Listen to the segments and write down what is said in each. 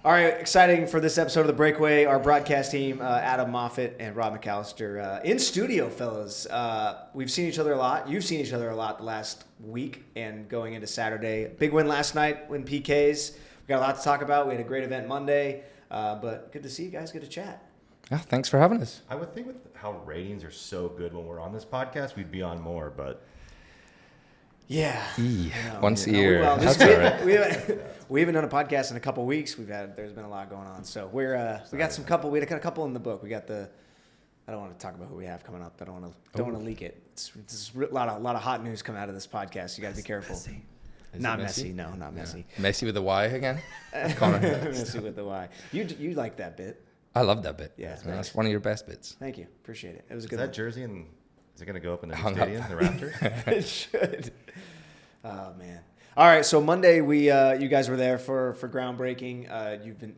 All right, exciting for this episode of the Breakaway. Our broadcast team, Adam Moffat and Rob McAllister, in studio, fellas. We've seen each other a lot. You've seen each other a lot the last week and going into Saturday. Big win last night, win PKs. We got a lot to talk about. We had a great event Monday, but good to see you guys. Good to chat. Yeah, thanks for having us. I would think with how ratings are so good when we're on this podcast, we'd be on more, but... Yeah. Once a year. Well, That's all right. We haven't done a podcast in a couple weeks. There's been a lot going on. So we had a couple in the book. We got I don't want to talk about who we have coming up. I don't want to leak it. There's a lot of hot news coming out of this podcast. You got to be careful. Not messy. No, not messy. Messy with the Y again? Messy with the Y. You like that bit. I love that bit. Yeah. That's one of your best bits. Thank you. Appreciate it. It was a good Is that one. jersey is it going to go up in the Hung stadium, up. the Raptors? It should. Oh man. All right. So Monday you guys were there for groundbreaking.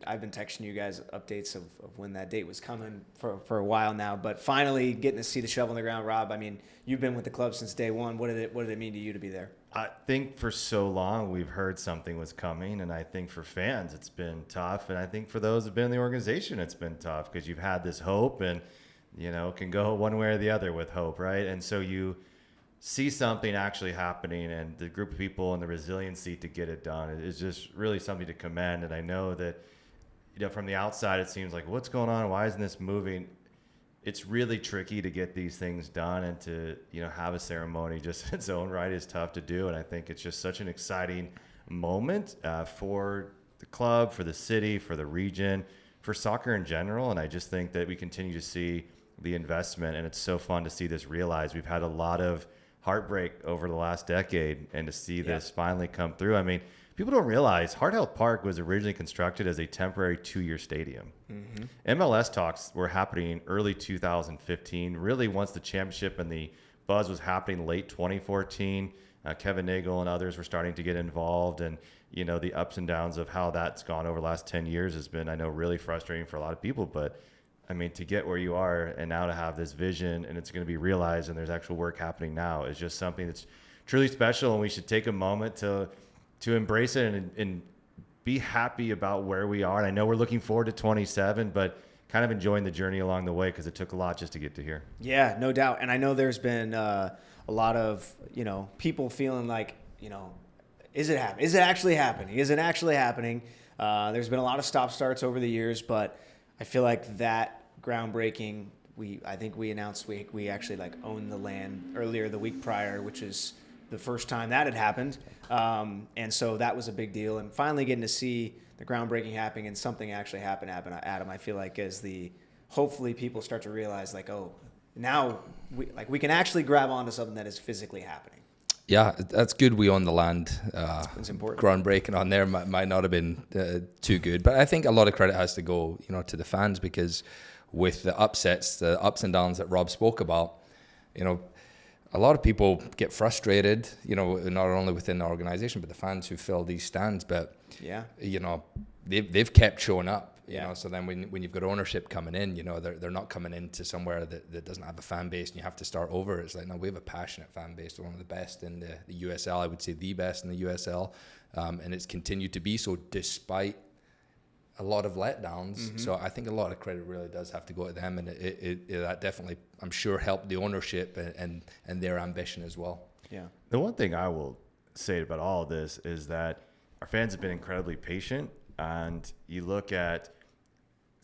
I've been texting you guys updates of when that date was coming for a while now, but finally getting to see the shovel in the ground. Rob, I mean, you've been with the club since day one. What did it mean to you to be there? I think for so long we've heard something was coming, and I think for fans it's been tough, and I think for those who've been in the organization it's been tough because you've had this hope, and can go one way or the other with hope, right? And so you see something actually happening, and the group of people and the resiliency to get it done is just really something to commend. And I know that from the outside it seems like, what's going on? Why isn't this moving? It's really tricky to get these things done, and to have a ceremony just in its own right is tough to do. And I think it's just such an exciting moment for the club, for the city, for the region, for soccer in general. And I just think that we continue to see the investment, and it's so fun to see this realized. We've had a lot of heartbreak over the last decade, and to see this finally come through. I mean, people don't realize Heart Health Park was originally constructed as a temporary 2-year stadium. Mm-hmm. MLS talks were happening early 2015, really once the championship and the buzz was happening late 2014. Kevin Nagel and others were starting to get involved, and the ups and downs of how that's gone over the last 10 years has been, I know, really frustrating for a lot of people. But I mean, to get where you are and now to have this vision and it's going to be realized and there's actual work happening now is just something that's truly special. And we should take a moment to embrace it and be happy about where we are. And I know we're looking forward to 27, but kind of enjoying the journey along the way because it took a lot just to get to here. Yeah, no doubt. And I know there's been a lot of, people feeling like, is it happening? Is it actually happening? Is it actually happening? There's been a lot of stop-starts over the years, but I feel like that groundbreaking, I think we announced we actually owned the land earlier the week prior, which is the first time that had happened. And so that was a big deal. And finally getting to see the groundbreaking happening and something actually happen, Adam, I feel like hopefully people start to realize now we can actually grab onto something that is physically happening. Yeah, that's good. We own the land. It's important. Groundbreaking on there might not have been too good, but I think a lot of credit has to go, to the fans, because with the upsets, the ups and downs that Rob spoke about, a lot of people get frustrated, not only within the organization, but the fans who fill these stands. But yeah, they've kept showing up. Yeah. So then when you've got ownership coming in, they're not coming into somewhere that doesn't have a fan base and you have to start over. It's like, no, we have a passionate fan base. They're one of the best in the USL. I would say the best in the USL. And it's continued to be so despite a lot of letdowns. Mm-hmm. So I think a lot of credit really does have to go to them. And that definitely, I'm sure, helped the ownership and their ambition as well. Yeah. The one thing I will say about all of this is that our fans have been incredibly patient. And you look at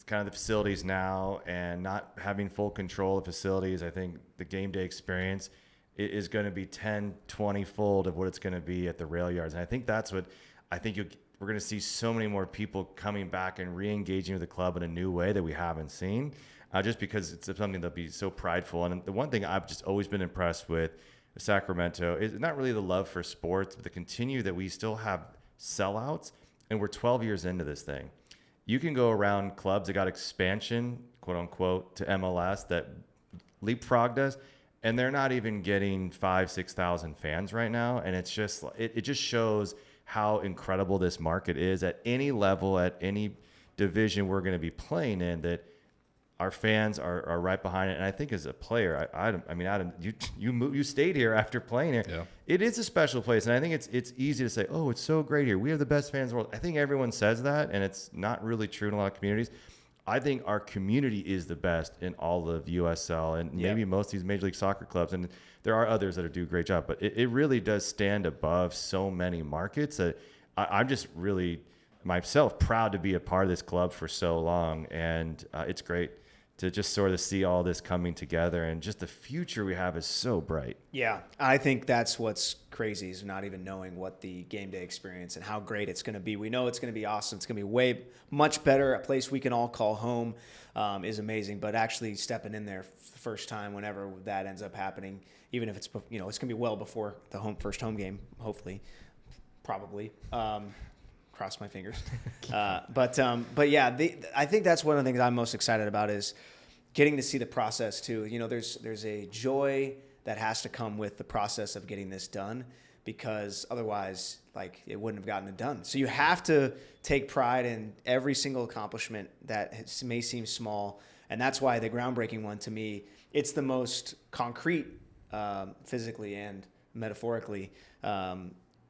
kind of the facilities now and not having full control of facilities. I think the game day experience is going to be 10, 20 fold of what it's going to be at the rail yards. And I think that's what we're going to see so many more people coming back and re-engaging with the club in a new way that we haven't seen, just because it's something that'll be so prideful. And the one thing I've just always been impressed with Sacramento is not really the love for sports, but the continue that we still have sellouts. And we're 12 years into this thing. You can go around clubs that got expansion, quote unquote, to MLS that leapfrogged us, and they're not even getting 5,000-6,000 fans right now. And it's just, it just shows how incredible this market is at any level, at any division we're going to be playing in, that our fans are right behind it. And I think as a player, I mean, Adam, you stayed here after playing here. Yeah. It is a special place. And I think it's easy to say, oh, it's so great here. We have the best fans in the world. I think everyone says that, and it's not really true in a lot of communities. I think our community is the best in all of USL and maybe most of these Major League Soccer clubs. And there are others that do a great job, but it really does stand above so many markets that I'm just really myself proud to be a part of this club for so long. And it's great to just sort of see all this coming together, and just the future we have is so bright. Yeah, I think that's what's crazy, is not even knowing what the game day experience and how great it's going to be. We know it's going to be awesome. It's going to be way much better. A place we can all call home is amazing. But actually stepping in there the first time, whenever that ends up happening, even if it's, it's going to be well before the first home game, hopefully, probably. Cross my fingers. But yeah, I think that's one of the things I'm most excited about, is getting to see the process too. There's a joy that has to come with the process of getting this done, because otherwise, like, it wouldn't have gotten it done. So you have to take pride in every single accomplishment that may seem small. And that's why the groundbreaking one, to me, it's the most concrete, physically and metaphorically,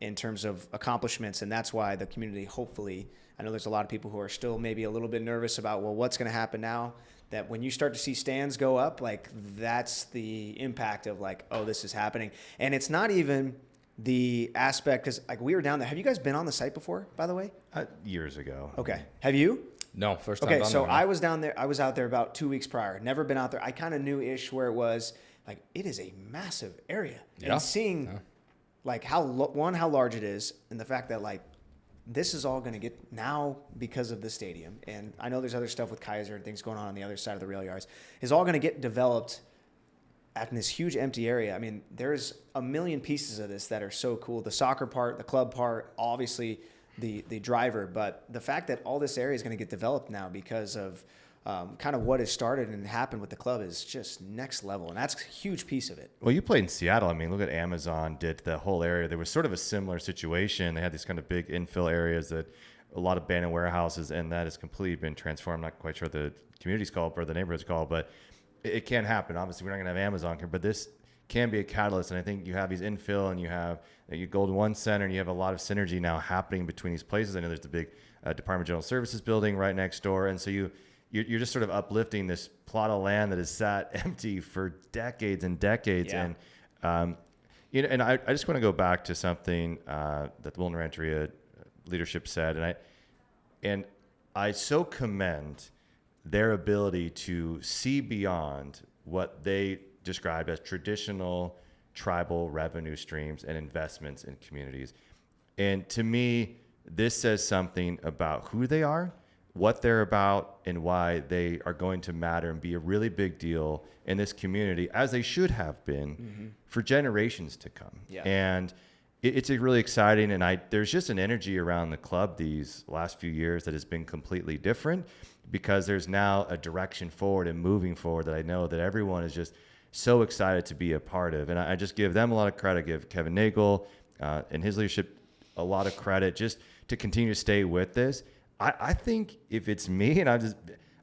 in terms of accomplishments. And that's why the community, hopefully, I know there's a lot of people who are still maybe a little bit nervous about, well, what's going to happen now? That when you start to see stands go up, like, that's the impact of, like, oh, this is happening. And it's not even the aspect, because, like, we were down there. Have you guys been on the site before, by the way? Years ago. Okay. Have you? No, first time. Okay, down so there, I was down there. I was out there about 2 weeks prior. Never been out there. I kind of knew-ish where it was. Like, it is a massive area. Yeah. And seeing, like, how large it is, and the fact that, like, this is all going to get now because of the stadium. And I know there's other stuff with Kaiser and things going on the other side of the rail yards. Is all going to get developed in this huge empty area. I mean, there's a million pieces of this that are so cool. The soccer part, the club part, obviously the driver. But the fact that all this area is going to get developed now because of kind of what has started and happened with the club is just next level. And that's a huge piece of it. Well, you played in Seattle. I mean, look at Amazon did the whole area. There was sort of a similar situation. They had these kind of big infill areas that a lot of abandoned warehouses, and that has completely been transformed. I'm not quite sure what the community's called or the neighborhood's called, but it can happen. Obviously, we're not going to have Amazon here, but this can be a catalyst. And I think you have these infill, and you have your Golden One Center, and you have a lot of synergy now happening between these places. I know there's the big Department of General Services building right next door. And so you're just sort of uplifting this plot of land that has sat empty for decades and decades. Yeah. And, and I just want to go back to something that the Wilton Rancheria leadership said. And I so commend their ability to see beyond what they described as traditional tribal revenue streams and investments in communities. And to me, this says something about who they are, what they're about, and why they are going to matter and be a really big deal in this community, as they should have been for generations to come. Yeah. And it's really exciting. And there's just an energy around the club these last few years that has been completely different, because there's now a direction forward and moving forward that I know that everyone is just so excited to be a part of. And I just give them a lot of credit. I give Kevin Nagel and his leadership a lot of credit just to continue to stay with this. I think if it's me, and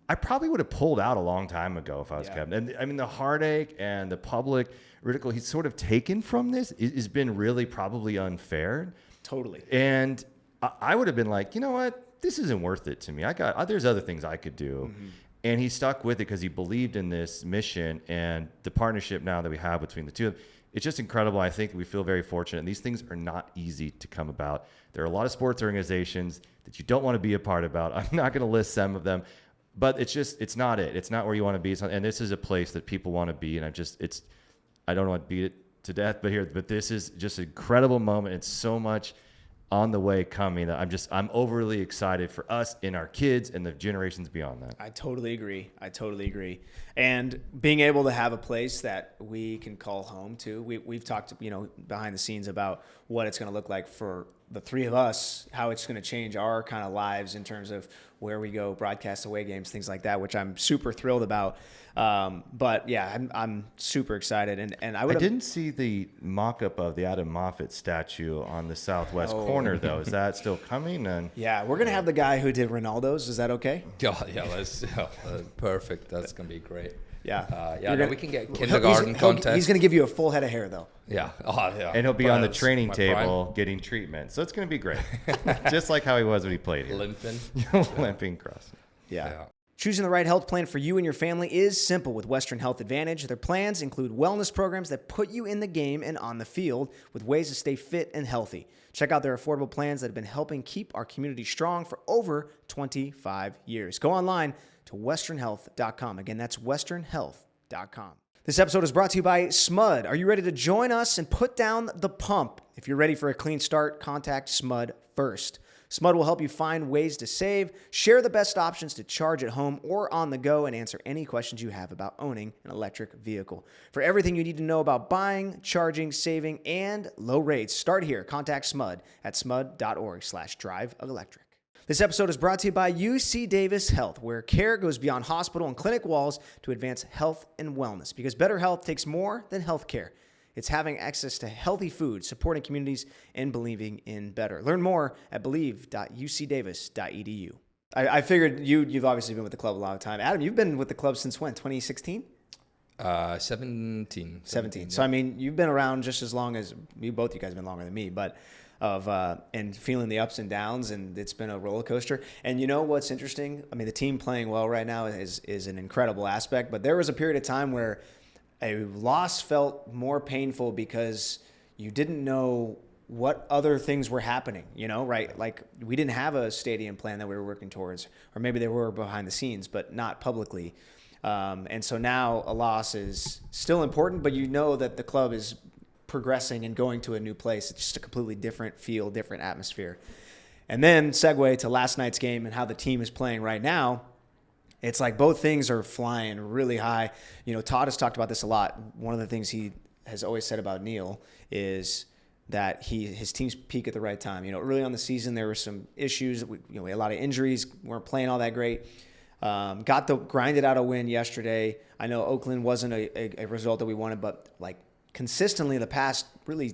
I probably would have pulled out a long time ago if I was Kevin. And I mean, the heartache and the public ridicule he's sort of taken from this has been really probably unfair. Totally. And I would have been like, you know what? This isn't worth it to me. There's other things I could do. And he stuck with it because he believed in this mission, and the partnership now that we have between the two. It's just incredible. I think we feel very fortunate. And these things are not easy to come about. There are a lot of sports organizations that you don't want to be a part about. I'm not going to list some of them, but it's not it. It's not where you want to be. And this is a place that people want to be. And I don't want to beat it to death, but this is just an incredible moment. It's so much on the way coming that I'm overly excited for us and our kids and the generations beyond that. I totally agree. And being able to have a place that we can call home to, we've talked, behind the scenes about what it's going to look like for the three of us, how it's going to change our kind of lives in terms of where we go, broadcast away games, things like that, which I'm super thrilled about. But yeah, I'm super excited. And I didn't see the mock-up of the Adam Moffat statue on the southwest corner, though. Is that still coming? And yeah, we're going to have the guy who did Ronaldo's. Is that okay? Yeah, perfect. That's going to be great. Yeah. We can get kindergarten contest. He's going to give you a full head of hair, though. Yeah. And he'll be on the training table getting treatment. So it's going to be great. Just like how he was when he played here. Limping across. Yeah. Choosing the right health plan for you and your family is simple with Western Health Advantage. Their plans include wellness programs that put you in the game and on the field with ways to stay fit and healthy. Check out their affordable plans that have been helping keep our community strong for over 25 years. Go online to westernhealth.com. Again, that's westernhealth.com. This episode is brought to you by Smud. Are you ready to join us and put down the pump? If you're ready for a clean start, contact Smud first. Smud will help you find ways to save, share the best options to charge at home or on the go, and answer any questions you have about owning an electric vehicle. For everything you need to know about buying, charging, saving, and low rates, start here. Contact Smud at smud.org/driveelectric. This episode is brought to you by UC Davis Health, where care goes beyond hospital and clinic walls to advance health and wellness, because better health takes more than health care. It's having access to healthy food, supporting communities, and believing in better. Learn more at believe.ucdavis.edu. I figured you've obviously been with the club a long time. Adam, you've been with the club since when, 2016? 17. 17. Yeah. So, I mean, you've been around just as long as both you guys have been longer than me, but and feeling the ups and downs, and it's been a roller coaster. And you know what's interesting? I mean, the team playing well right now is an incredible aspect, but there was a period of time where a loss felt more painful because you didn't know what other things were happening, right? Like we didn't have a stadium plan that we were working towards, or maybe they were behind the scenes, but not publicly. And so now a loss is still important, but you know that the club is progressing and going to a new place. It's just a completely different feel, different atmosphere. And then segue to last night's game and how the team is playing right now. It's like both things are flying really high. Todd has talked about this a lot. One of the things he has always said about Neil is that his teams peak at the right time. Early on the season, there were some issues. We had a lot of injuries, weren't playing all that great. Grinded out a win yesterday. I know Oakland wasn't a result that we wanted, but like consistently the past really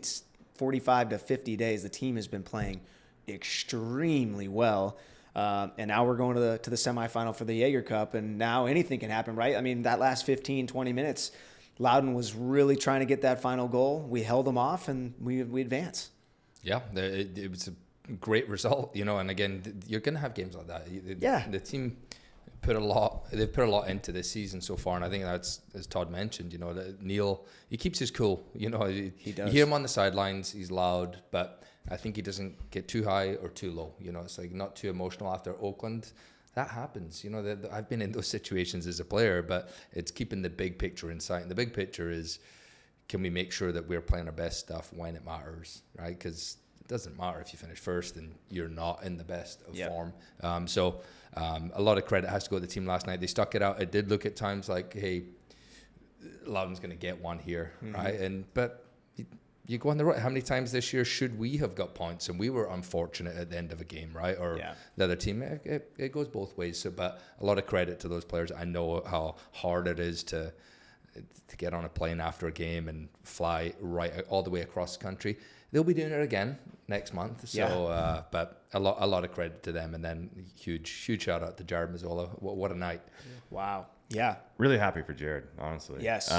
45 to 50 days, the team has been playing extremely well. And now we're going to the semifinal for the Jaeger Cup, and now anything can happen, right? I mean, that last 15, 20 minutes, Loudon was really trying to get that final goal. We held them off, and we advance. Yeah, it was a great result, and again, you're going to have games like that. The team they've put a lot into this season so far, and I think that's, as Todd mentioned, Neil, he keeps his cool. He does. You hear him on the sidelines, he's loud, but I think he doesn't get too high or too low. It's like not too emotional after Oakland. That happens. I've been in those situations as a player, but it's keeping the big picture in sight. And the big picture is, can we make sure that we're playing our best stuff when it matters, right? Because it doesn't matter if you finish first and you're not in the best of form. So a lot of credit has to go to the team last night. They stuck it out. It did look at times like, hey, Loudon's going to get one here, right? But you go on the right. How many times this year should we have got points and we were unfortunate at the end of a game, right? Or the other team. It goes both ways. So, but a lot of credit to those players. I know how hard it is to get on a plane after a game and fly right all the way across the country. They'll be doing it again next month. So, but a lot of credit to them. And then huge shout out to Jared Mazzola. What a night! Wow. Yeah. Really happy for Jared, honestly. Yes.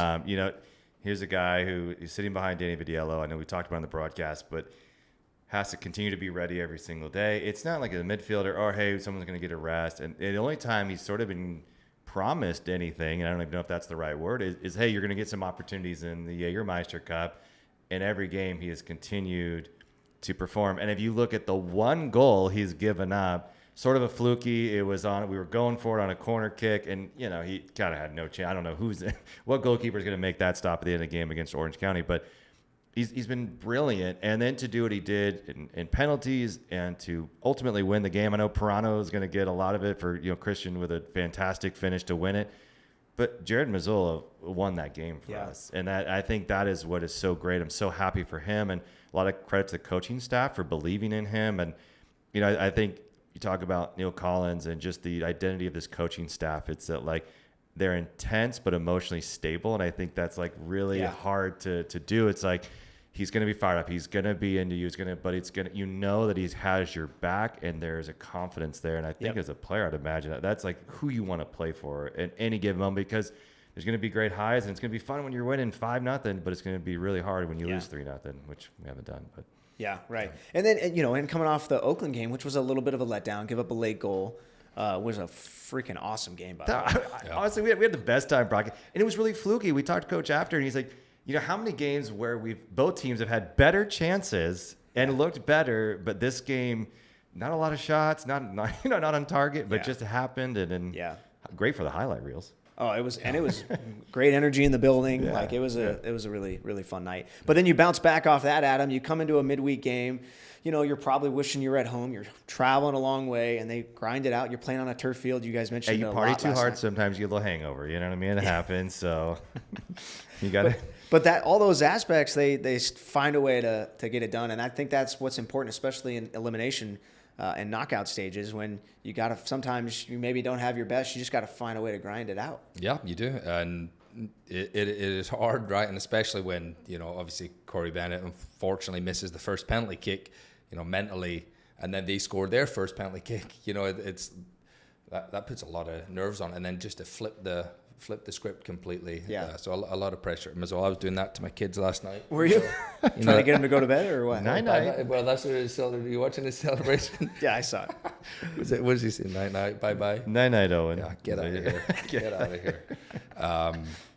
Here's a guy who is sitting behind Danny Vitiello. I know we talked about it on the broadcast, but has to continue to be ready every single day. It's not like a midfielder, or hey, someone's going to get a rest. And the only time he's sort of been promised anything, and I don't even know if that's the right word, is hey, you're going to get some opportunities in the Jägermeister Cup. And every game he has continued to perform. And if you look at the one goal he's given up, sort of a fluky. It was we were going for it on a corner kick, and he kind of had no chance. I don't know what goalkeeper is going to make that stop at the end of the game against Orange County, but he's been brilliant. And then to do what he did in penalties and to ultimately win the game. I know Pirano is going to get a lot of it for Christian with a fantastic finish to win it. But Jared Mazzola won that game for us. And I think that is what is so great. I'm so happy for him, and a lot of credit to the coaching staff for believing in him. And, I think you talk about Neil Collins and just the identity of this coaching staff. It's that, like, they're intense but emotionally stable. And I think that's, like, really hard to do. It's like, he's going to be fired up. He's going to be into you. But it's going to, that he has your back, and there's a confidence there. And I think as a player, I'd imagine that's like who you want to play for at any given moment, because there's going to be great highs, and it's going to be fun when you're winning 5-0, but it's going to be really hard when you lose 3-0, which we haven't done. But yeah, right. And then, and coming off the Oakland game, which was a little bit of a letdown, give up a late goal, was a freaking awesome game, by the way. Honestly, we had the best time broadcast, and it was really fluky. We talked to Coach after, and he's like, how many games where both teams have had better chances and looked better, but this game, not a lot of shots, not on target, but just happened, and great for the highlight reels. Oh, it was great energy in the building. Like it was a really, really fun night. But then you bounce back off that, Adam. You come into a midweek game. You're probably wishing you're at home. You're traveling a long way, and they grind it out. You're playing on a turf field. You guys mentioned you party too hard. Sometimes you get a little hangover. You know what I mean? It happens. So you got to. But all those aspects, they find a way to get it done, and I think that's what's important, especially in elimination and knockout stages, when you got to, sometimes you maybe don't have your best. You just got to find a way to grind it out. Yeah, you do, and it is hard, right? And especially when obviously Corey Bennett unfortunately misses the first penalty kick, mentally, and then they score their first penalty kick. It's that puts a lot of nerves on, and then just to flip the script completely. So a lot of pressure. As well, I was doing that to my kids last night. Were you? Trying to get them to go to bed or what? Night. Well, that's what it's celebrating. You watching this celebration? Yeah, I saw it. What did he say? Night. Bye. Night, Owen. Yeah, get out of here. Get out of here.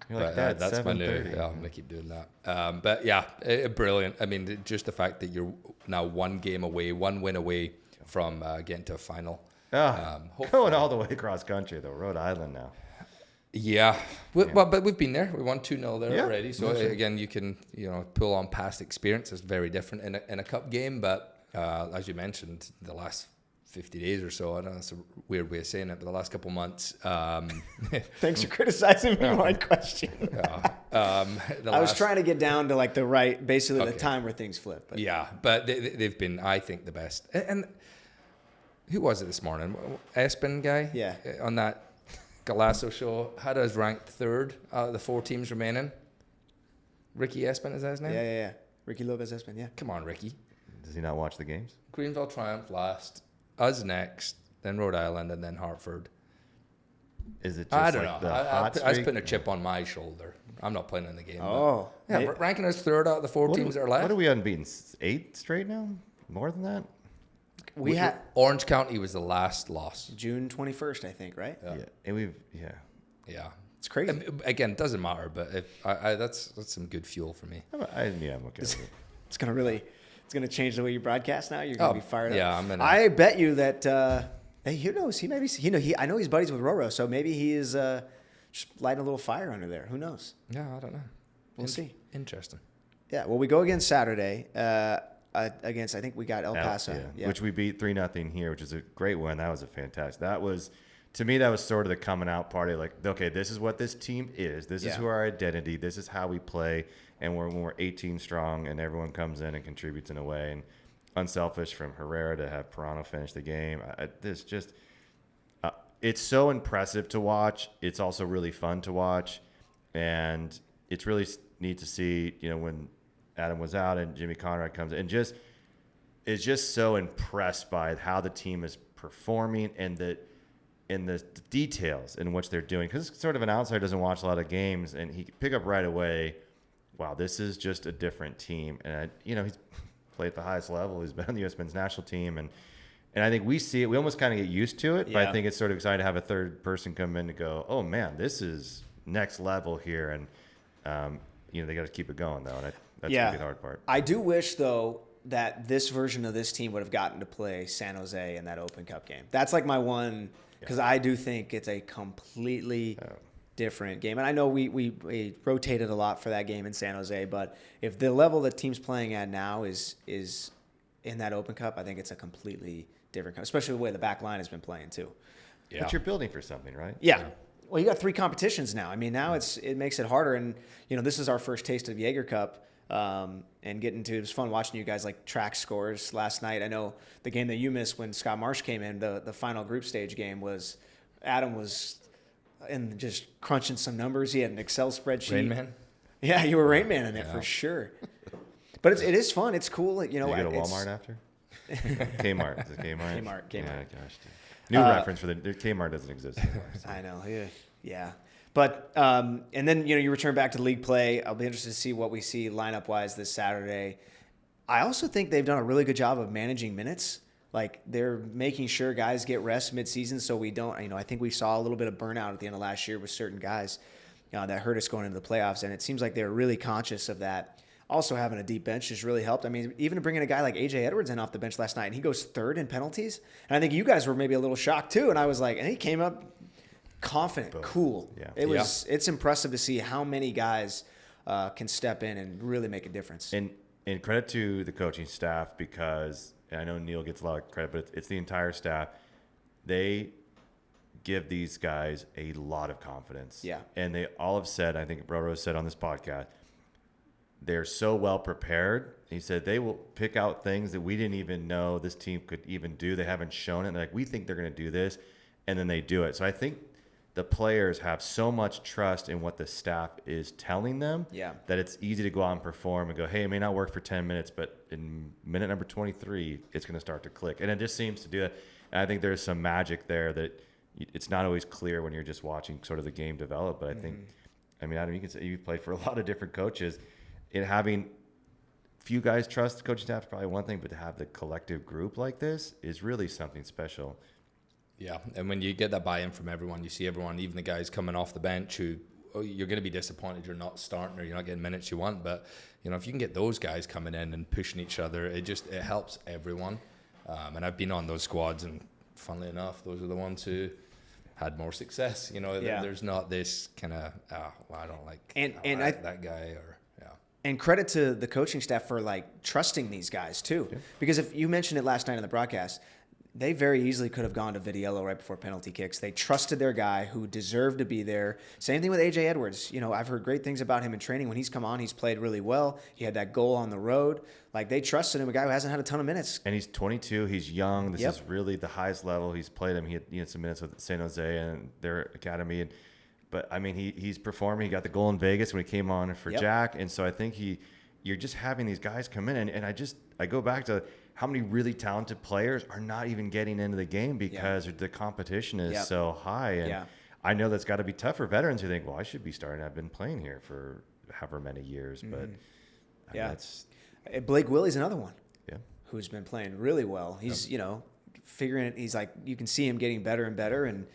You're like, that's my new. Yeah, I'm gonna keep doing that. But yeah, brilliant. I mean, just the fact that you're now one win away from getting to a final. Going all the way across country though, Rhode Island now. Yeah, well, but we've been there. We won 2-0 there already. So again, you can pull on past experience. It's very different in a cup game. But as you mentioned, the last 50 days or so, I know that's a weird way of saying it, but the last couple months. Thanks for criticizing me. My question. I was trying to get down to like the time where things flip. But. Yeah, but they've been, I think, the best. And who was it this morning? Espen guy. Yeah. On that Galasso show had us ranked third out of the 4 teams remaining. Ricky Espen, is that his name? Yeah. Ricky Lopez Espen, yeah. Come on, Ricky. Does he not watch the games? Greenville Triumph last, us next, then Rhode Island, and then Hartford. Is it just I don't like know. the I hot was streak? putting a chip on my shoulder. I'm not playing in the game. Oh. Yeah, ranking us third out of the 4 teams that are left. What are we unbeaten? 8 straight now? More than that? We had Orange County was the last loss. June 21st, I think, right? Yeah. And Yeah. It's crazy. Again, it doesn't matter, but if that's some good fuel for me. I'm okay with it. It's gonna change the way you broadcast now. You're gonna be fired up. Yeah, I bet you that. Hey, who knows? I know he's buddies with Roro, so maybe he is just lighting a little fire under there. Who knows? Yeah, I don't know. We'll see. Interesting. Yeah. Well, we go again Saturday. Against, I think we got El Paso, which we beat 3-0 here, which is a great win. That was a fantastic. To me, that was sort of the coming out party. Like, okay, this is what this team is. This is who our identity. This is how we play. And when we're 18 strong, and everyone comes in and contributes in a way, and unselfish from Herrera to have Pirano finish the game. It's so impressive to watch. It's also really fun to watch, and it's really neat to see. When Adam was out and Jimmy Conrad comes in, and is just so impressed by how the team is performing and the details in which they're doing. Because sort of an outsider doesn't watch a lot of games, and he can pick up right away, wow, this is just a different team. And he's played at the highest level. He's been on the U.S. men's national team, and I think we see it. We almost kind of get used to it, but I think it's sort of exciting to have a third person come in to go, oh man, this is next level here, and they got to keep it going though. And that's gonna be the hard part. I do wish though that this version of this team would have gotten to play San Jose in that Open Cup game. That's like my one, because I do think it's a completely different game. And I know we rotated a lot for that game in San Jose, but if the level that team's playing at now is in that Open Cup, I think it's a completely different, especially the way the back line has been playing too. Yeah. But you're building for something, right? Yeah. Well, you got 3 competitions now. I mean, now it makes it harder. And, this is our first taste of Jaeger Cup. And it was fun watching you guys like track scores last night. I know the game that you missed when Scott Marsh came in, the final group stage game Adam was in just crunching some numbers. He had an Excel spreadsheet. Rain Man? Yeah, you were Rain Man in it for sure. But it is fun. It's cool. Did you go to Walmart after? Kmart. Is it Kmart? Kmart. Yeah, gosh. New reference for the Kmart doesn't exist anymore. So. I know. Yeah. But and then you return back to league play. I'll be interested to see what we see lineup wise this Saturday. I also think they've done a really good job of managing minutes. Like they're making sure guys get rest midseason, so we don't. I think we saw a little bit of burnout at the end of last year with certain guys that hurt us going into the playoffs, and it seems like they're really conscious of that. Also, having a deep bench has really helped. I mean, even bringing a guy like A.J. Edwards in off the bench last night, and he goes 3rd in penalties. And I think you guys were maybe a little shocked too. And I was like, and he came up confident, cool. Yeah. It's impressive to see how many guys can step in and really make a difference. And credit to the coaching staff because and I know Neil gets a lot of credit, but it's the entire staff. They give these guys a lot of confidence. Yeah. And they all have said, I think Bro Rose said on this podcast, they're so well prepared. He said they will pick out things that we didn't even know this team could even do. They haven't shown it. They're like, we think they're going to do this, and then they do it. So I think the players have so much trust in what the staff is telling them that it's easy to go out and perform and go, hey, it may not work for 10 minutes, but in minute number 23, it's going to start to click. And it just seems to do it. And I think there's some magic there that it's not always clear when you're just watching sort of the game develop. But I think, I mean, Adam, you can say you've played for a lot of different coaches. In having few guys trust the coaching staff is probably one thing, but to have the collective group like this is really something special. Yeah, and when you get that buy-in from everyone, you see everyone, even the guys coming off the bench who you're going to be disappointed you're not starting or you're not getting minutes you want, but you know if you can get those guys coming in and pushing each other, it helps everyone. And I've been on those squads, and funnily enough, those are the ones who had more success. You know, there's not this kind of I don't like that guy or. And credit to the coaching staff for like trusting these guys too, because if you mentioned it last night on the broadcast, they very easily could have gone to Vitiello right before penalty kicks. They trusted their guy who deserved to be there. Same thing with A.J. Edwards. You know, I've heard great things about him in training. When he's come on, he's played really well. He had that goal on the road. Like, they trusted him, a guy who hasn't had a ton of minutes. And he's 22. He's young. This is really the highest level he's played him. He had some minutes with San Jose and their academy. But, I mean, he's performing. He got the goal in Vegas when he came on for Jack. And so I think you're just having these guys come in. And I go back to – how many really talented players are not even getting into the game because the competition is so high. And I know that's got to be tough for veterans who think, well, I should be starting. I've been playing here for however many years. But I mean, that's Blake Willie's another one who's been playing really well. He's, figuring it. He's like, you can see him getting better and better. And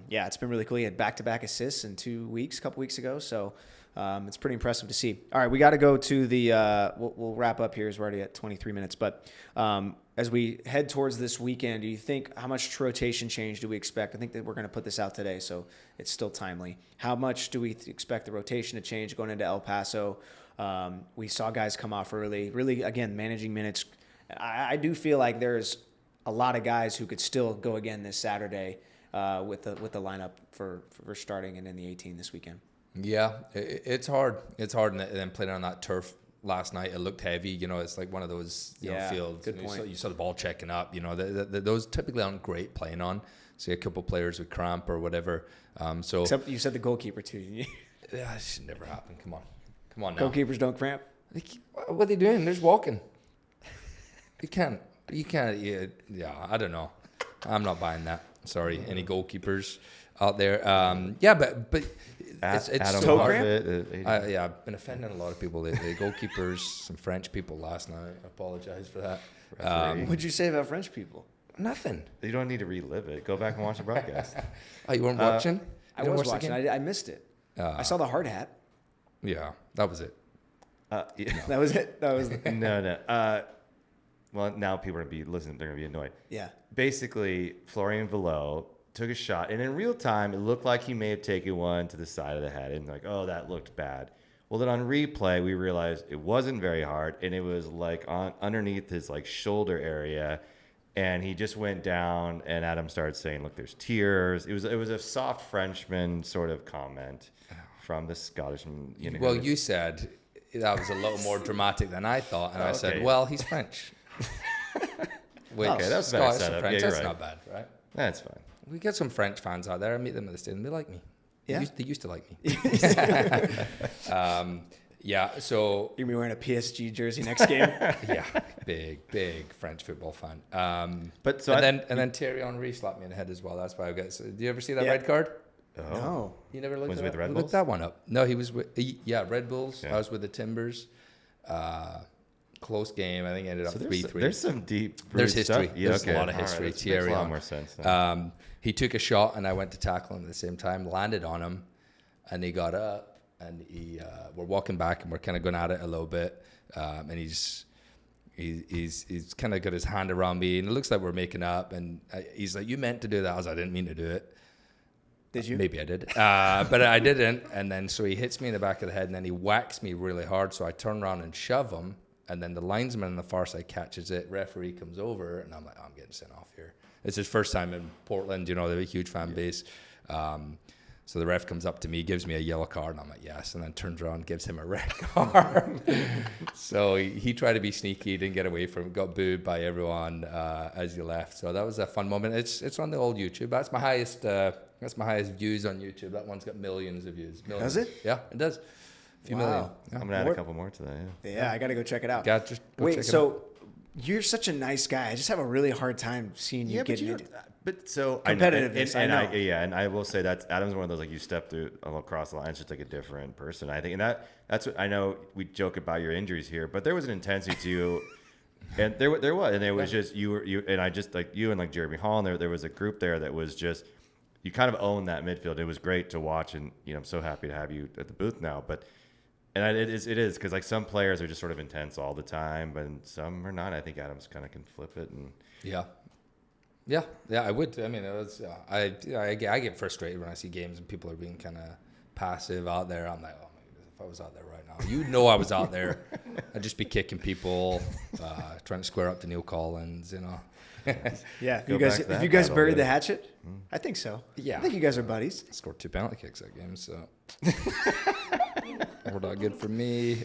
it's been really cool. He had back-to-back assists in 2 weeks, a couple weeks ago. So it's pretty impressive to see. All right, we got to go to the we'll wrap up here as we're already at 23 minutes. But as we head towards this weekend, do you think how much rotation change do we expect? I think that we're going to put this out today, so it's still timely. How much do we expect the rotation to change going into El Paso? We saw guys come off early, really, again, managing minutes. I do feel like there's a lot of guys who could still go again this Saturday with the lineup for starting and in the 18 this weekend. Yeah, it's hard. It's hard, and then playing on that turf last night, it looked heavy. It's like one of those fields. Good point. You saw the ball checking up. Those typically aren't great playing on. See a couple players with cramp or whatever. Except you said the goalkeeper too. Yeah, it should never happen. Come on now. Goalkeepers don't cramp. What are they doing? They're just walking. You can't. Yeah, I don't know. I'm not buying that. Sorry, any goalkeepers out there? But it's Adam so hard. I've been offending a lot of people. The goalkeepers, some French people last night. I apologize for that. What'd you say about French people? Nothing. You don't need to relive it. Go back and watch the broadcast. Oh, you weren't watching? I was watching. I missed it. I saw the hard hat. Yeah, that was it. That was it. That was no. Well, now people are going to be listening. They're going to be annoyed. Yeah. Basically, Florian Villot took a shot, and in real time, it looked like he may have taken one to the side of the head, and like, oh, that looked bad. Well, then on replay, we realized it wasn't very hard, and it was like underneath his like shoulder area, And he just went down, and Adam started saying, "Look, there's tears." It was a soft Frenchman sort of comment from the Scottishman. Well, you said that was a little more dramatic than I thought, and I said, "Well, he's French." Wait, okay, that's a better Scottish and setup. French, Yeah, you're that's right. not bad, right? That's fine. We get some French fans out there. I meet them at the stadium. They like me. Yeah? They used to like me. Yeah, so You're gonna be wearing a PSG jersey next game. yeah, big French football fan. But so and then Thierry Henry slapped me in the head as well. That's why I got. So, do you ever see that Yeah. red card? No. You never looked Was at he with that? the Red Look Bulls? that one up. No, he was with Red Bulls. Yeah. I was with the Timbers. Close game. I think it ended up So 3-3. there's some deep. There's rooted history. stuff. There's a lot of All right, history. that makes Thierry a lot on. more sense. Then. He took a shot and I went to tackle him at the same time, landed on him, and he got up and we're walking back and we're kind of going at it a little bit, and he's kind of got his hand around me and it looks like we're making up, and he's like, "You meant to do that." I was like, "I didn't mean to do it." Did you? Maybe I did, but I didn't. And then so he hits me in the back of the head and then he whacks me really hard. So I turn around and shove him. And then the linesman on the far side catches it. Referee comes over, and I'm like, I'm getting sent off here. It's his first time in Portland. You know, they have a huge fan base. So the ref comes up to me, gives me a yellow card, and I'm like, yes. And then turns around, gives him a red card. So he tried to be sneaky, didn't get away from it, got booed by everyone as he left. So that was a fun moment. It's on the old YouTube. That's my highest views on YouTube. That one's got millions of views. Millions. Does it? Yeah, it does. A few million. Yeah. I'm gonna add a couple more to that. Yeah. Yeah, I got to go check it out. Yeah, just go check Wait, it so you're such a nice guy. I just have a really hard time seeing you Yeah, but getting into competitiveness. I know. And I will say that Adam's one of those, like, you step through across the line, it's just like a different person, I think. And that's what I know. We joke about your injuries here, but there was an intensity to you, and there was, and it was just you and I, just like you and like Jeremy Hall, and there was a group there that was just, you kind of owned that midfield. It was great to watch, and I'm so happy to have you at the booth now, but. And it is because, like, some players are just sort of intense all the time, but some are not. I think Adams kind of can flip it. And yeah, I would. I mean, it was. I get frustrated when I see games and people are being kind of passive out there. I'm like, oh my goodness, if I was out there right now, I was out there. I'd just be kicking people, trying to square up to Neil Collins. Yeah, Go you guys, back to if that you guys battle, buried yeah. the hatchet, I think so. Yeah. I think you guys are buddies. Scored 2 penalty kicks that game, so we're not good for me.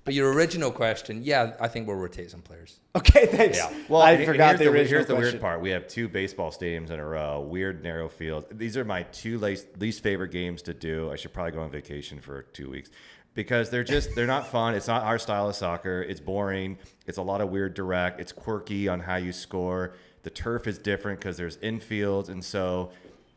But your original question, yeah, I think we'll rotate some players. Okay, thanks. Yeah. Well, I forgot the original Here's the question. weird part. We have 2 baseball stadiums in a row, weird narrow fields. These are my 2 least favorite games to do. I should probably go on vacation for 2 weeks because they're not fun. It's not our style of soccer. It's boring. It's a lot of weird direct. It's quirky on how you score. The turf is different because there's infields. And so,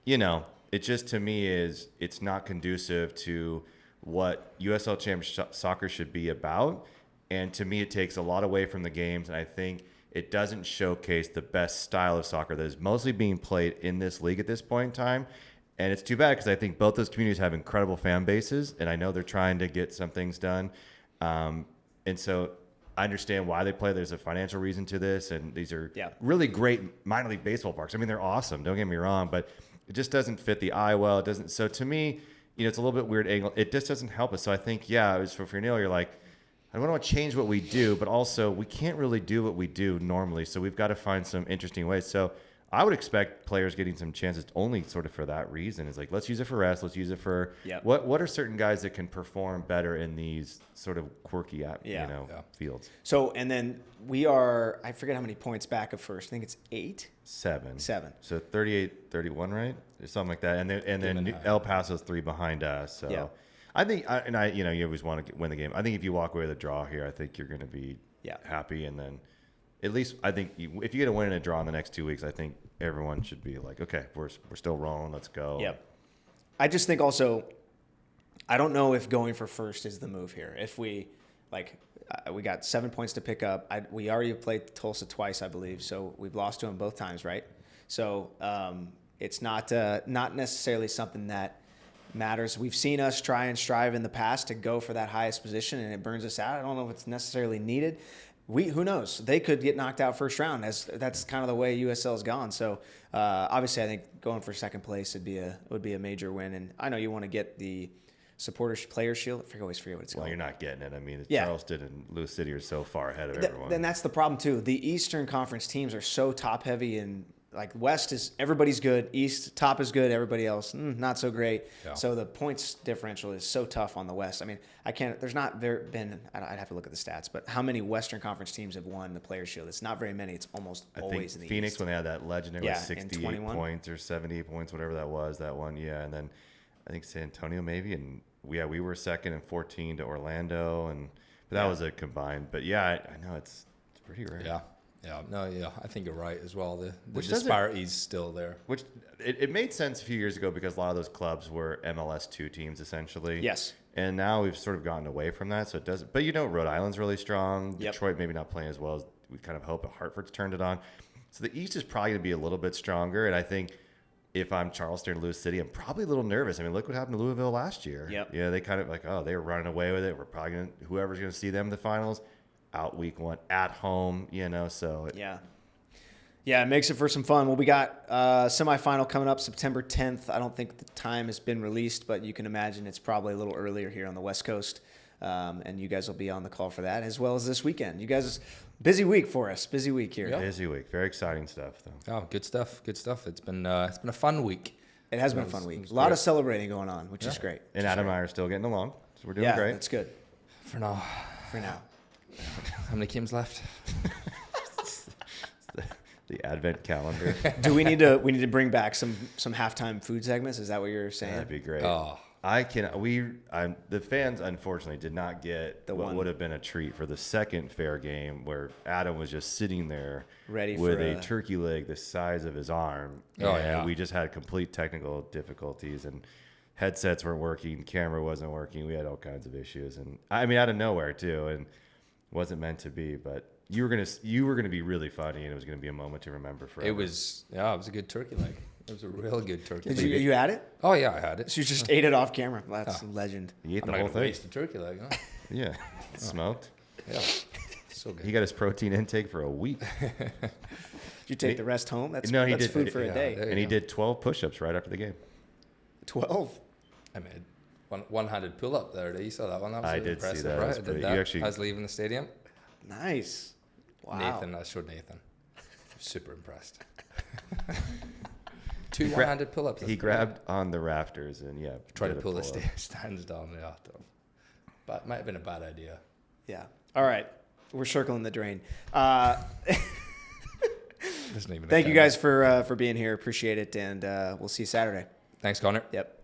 it just, to me, it's not conducive to what USL Championship soccer should be about. And to me, it takes a lot away from the games. And I think it doesn't showcase the best style of soccer that is mostly being played in this league at this point in time. And it's too bad because I think both those communities have incredible fan bases. And I know they're trying to get some things done. And so I understand why they play. There's a financial reason to this. And these are really great minor league baseball parks. I mean, they're awesome. Don't get me wrong. But it just doesn't fit the eye well. It doesn't. So to me, it's a little bit weird angle. It just doesn't help us. So I think, it was for Neil, you're like, I don't want to change what we do, but also we can't really do what we do normally. So we've got to find some interesting ways. So I would expect players getting some chances only sort of for that reason. Is like, let's use it for rest. Let's use it for what are certain guys that can perform better in these sort of quirky, fields. So, and then we are, I forget how many points back of first. I think it's 8? 7. 7. So 38-31, right? Or something like that. And then El Paso's 3 behind us. So I think, you always want to win the game. I think if you walk away with a draw here, I think you're going to be happy. And then at least I think if you get a win and a draw in the next 2 weeks, I think everyone should be like, okay, we're still rolling. Let's go. Yep. I just think also, I don't know if going for first is the move here. If we, we got 7 points to pick up. We already played Tulsa twice, I believe. So we've lost to them both times, right? So it's not necessarily something that matters. We've seen us try and strive in the past to go for that highest position, and it burns us out. I don't know if it's necessarily needed. Who knows? They could get knocked out first round. That's kind of the way USL's gone. So obviously, I think going for second place would be a major win. And I know you want to get the Supporters Player Shield. I always forget what it's Well, called. you're not getting it. I mean, Yeah. Charleston and Lewis City are so far ahead of everyone. Then that's the problem too. The Eastern Conference teams are so top heavy, and like West is everybody's good. East top is good. Everybody else not so great. Yeah. So the points differential is so tough on the West. I mean, I can't. There's not been. I'd have to look at the stats, but how many Western Conference teams have won the Players Shield? It's not very many. It's almost I always think in the Phoenix East. when they had that legendary Yeah, in 68 21. points or 78 points, whatever that was, that one. Yeah, and then I think San Antonio maybe, and we were second and 14 to Orlando, and but that was a combined. But yeah, I know it's pretty rare. Yeah. Yeah, I think you're right as well. The Which doesn't- disparity's still there. Which it made sense a few years ago because a lot of those clubs were MLS2 teams essentially. Yes. And now we've sort of gotten away from that, so it doesn't. But Rhode Island's really strong. Yep. Detroit maybe not playing as well as we kind of hope, but Hartford's turned it on. So the East is probably going to be a little bit stronger, and I think if I'm Charleston or Lewis City, I'm probably a little nervous. I mean, look what happened to Louisville last year. Yep. Yeah, they kind of like, oh, they were running away with it. We're probably going to, whoever's going to see them in the finals, out week 1, at home, so. Yeah, it makes it for some fun. Well, we got semifinal coming up September 10th. I don't think the time has been released, but you can imagine it's probably a little earlier here on the West Coast. And you guys will be on the call for that, as well as this weekend. You guys, busy week for us. Busy week here. Yep. Busy week. Very exciting stuff, though. Oh, good stuff. It's been a fun week. It has been a fun week. A lot great. of celebrating going on, which is great. And Adam and I are still getting along, so we're doing Yeah, great. that's good For now. for now. How many games left? The advent calendar. Do we need to bring back some halftime food segments? Is that what you're saying? That'd be great. Oh, The fans unfortunately did not get The what one. would have been a treat for the second fair game, where Adam was just sitting there Ready with for a turkey leg the size of his arm. Oh, and yeah. we just had complete technical difficulties, and headsets weren't working, camera wasn't working. We had all kinds of issues, and I mean out of nowhere too, and wasn't meant to be, but. You were gonna be really funny, and it was gonna be a moment to remember forever. it was a good turkey leg. It was a real good turkey Did leg. you had it? Oh yeah, I had it. So you just ate it off camera. That's a legend. He ate I'm the not whole gonna thing. waste a turkey leg, huh? Yeah, smoked. Yeah, so good. He got his protein intake for a week. Did you take the rest home? That's No, he that's did- food for a yeah, day. there you And he go. did 12 push-ups right after the game. 12. I made one-handed pull-up there. You saw that one? That was I really did see impressive, that. right? That's I did pretty- that you actually- as leaving the stadium. Nice. Wow. Nathan, I showed Nathan. Super impressed. 2 one-handed pull-ups. He grabbed on the rafters and Tried to did a pull the pull-up. stands down. Yeah, but it might have been a bad idea. Yeah. All right. We're circling the drain. Doesn't even Thank you count. guys for being here. Appreciate it. And we'll see you Saturday. Thanks, Connor. Yep.